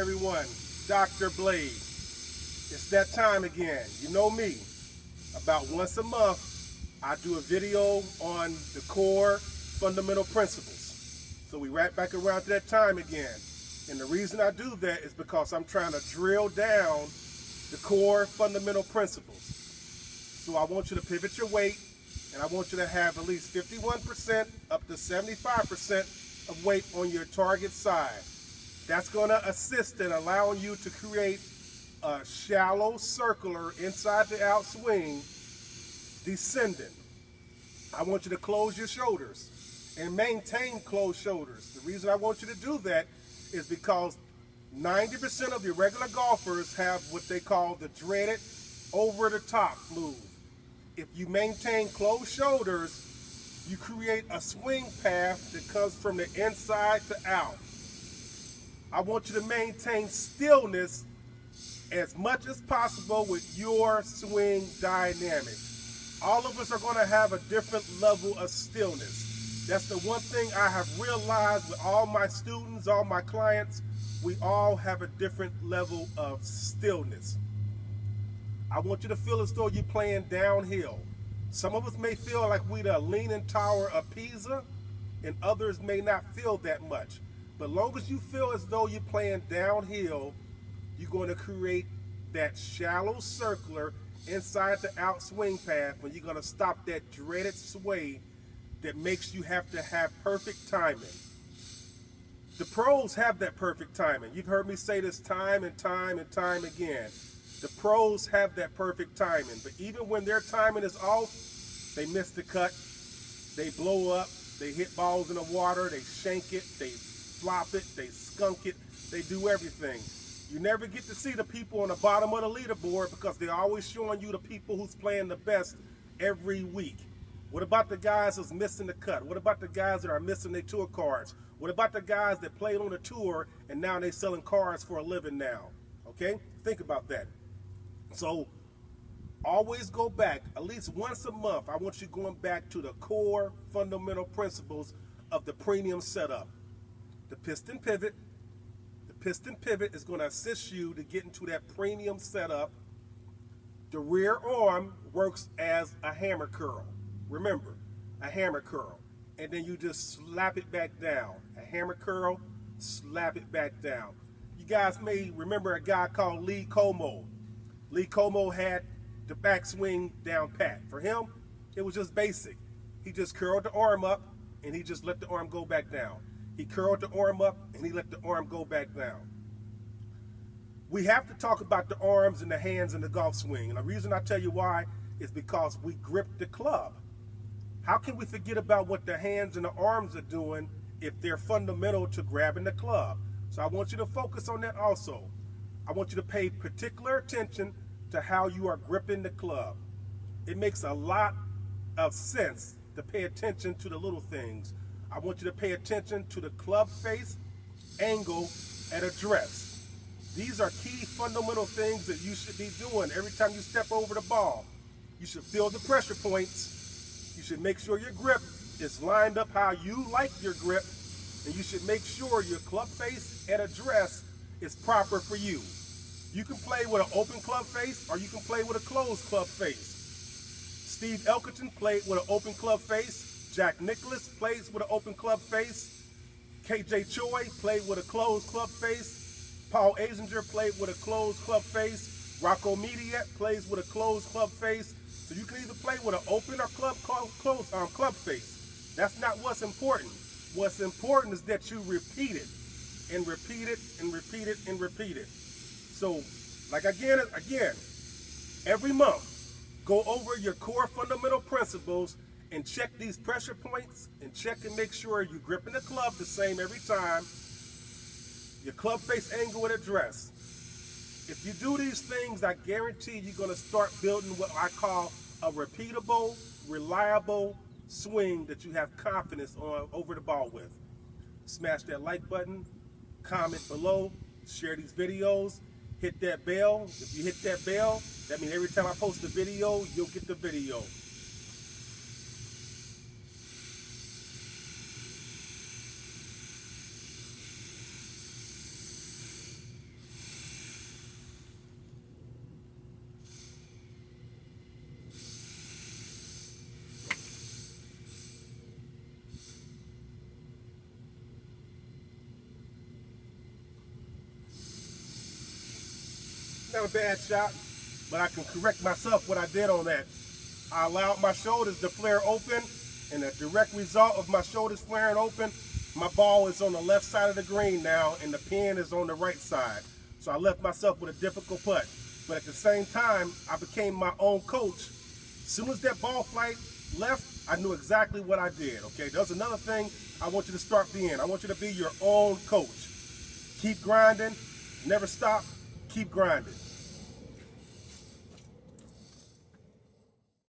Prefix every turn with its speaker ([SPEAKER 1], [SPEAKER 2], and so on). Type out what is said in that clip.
[SPEAKER 1] everyone? Dr. Blade. It's that time again. You know me. About once a month, I do a video on the core fundamental principles. So we right back around to that time again. And the reason I do that is because I'm trying to drill down the core fundamental principles. So I want you to pivot your weight, and I want you to have at least 51% up to 75% of weight on your target side. That's going to assist in allowing you to create a shallow circular inside the out swing descending. I want you to close your shoulders and maintain closed shoulders. The reason I want you to do that is because 90% of your regular golfers have what they call the dreaded over the top move. If you maintain closed shoulders, you create a swing path that comes from the inside to out. I want you to maintain stillness as much as possible with your swing dynamic. All of us are going to have a different level of stillness. That's the one thing I have realized with all my students, all my clients. We all have a different level of stillness. I want you to feel as though you're playing downhill. Some of us may feel like we're the Leaning Tower of Pisa, and others may not feel that much. But long as you feel as though you're playing downhill, you're going to create that shallow circular inside the out swing path when you're going to stop that dreaded sway that makes you have to have perfect timing. The pros have that perfect timing. You've heard me say this time and time and time again. The pros have that perfect timing, but even when their timing is off, they miss the cut, they blow up, they hit balls in the water, they shank it, they flop it, they skunk it, they do everything. You never get to see the people on the bottom of the leaderboard because they're always showing you the people who's playing the best every week. What about the guys who's missing the cut? What about the guys that are missing their tour cards? What about the guys that played on the tour and now they're selling cards for a living now? Okay? Think about that. So always go back, at least once a month, I want you going back to the core fundamental principles of the premium setup. The piston pivot. The piston pivot is going to assist you to get into that premium setup. The rear arm works as a hammer curl. Remember, a hammer curl. And then you just slap it back down. A hammer curl, slap it back down. You guys may remember a guy called Lee Como. Lee Como had the backswing down pat. For him, it was just basic. He just curled the arm up and he just let the arm go back down. He curled the arm up and he let the arm go back down. We have to talk about the arms and the hands in the golf swing. And the reason I tell you why is because we grip the club. How can we forget about what the hands and the arms are doing if they're fundamental to grabbing the club? So I want you to focus on that also. I want you to pay particular attention to how you are gripping the club. It makes a lot of sense to pay attention to the little things. I want you to pay attention to the club face, angle, and address. These are key fundamental things that you should be doing every time you step over the ball. You should feel the pressure points. You should make sure your grip is lined up how you like your grip, and you should make sure your club face and address is proper for you. You can play with an open club face or you can play with a closed club face. Steve Elkerton played with an open club face. Jack Nicklaus plays with an open club face. KJ Choi played with a closed club face. Paul Azinger played with a closed club face. Rocco Mediat plays with a closed club face. So you can either play with an open or closed club face. That's not what's important. What's important is that you repeat it and repeat it and repeat it and repeat it. So, like again, every month, go over your core fundamental principles and check these pressure points and check and make sure you're gripping the club the same every time. Your club face, angle, and address. If you do these things, I guarantee you're going to start building what I call a repeatable, reliable swing that you have confidence on over the ball with. Smash that like button, comment below, share these videos, hit that bell. If you hit that bell, that means every time I post a video, you'll get the video. kind of bad shot, but I can correct myself what I did on that. I allowed my shoulders to flare open, and the direct result of my shoulders flaring open, my ball is on the left side of the green now, and the pin is on the right side. So I left myself with a difficult putt. But at the same time, I became my own coach. As soon as that ball flight left, I knew exactly what I did, okay? There's another thing I want you to start being. I want you to be your own coach. Keep grinding, never stop, keep grinding.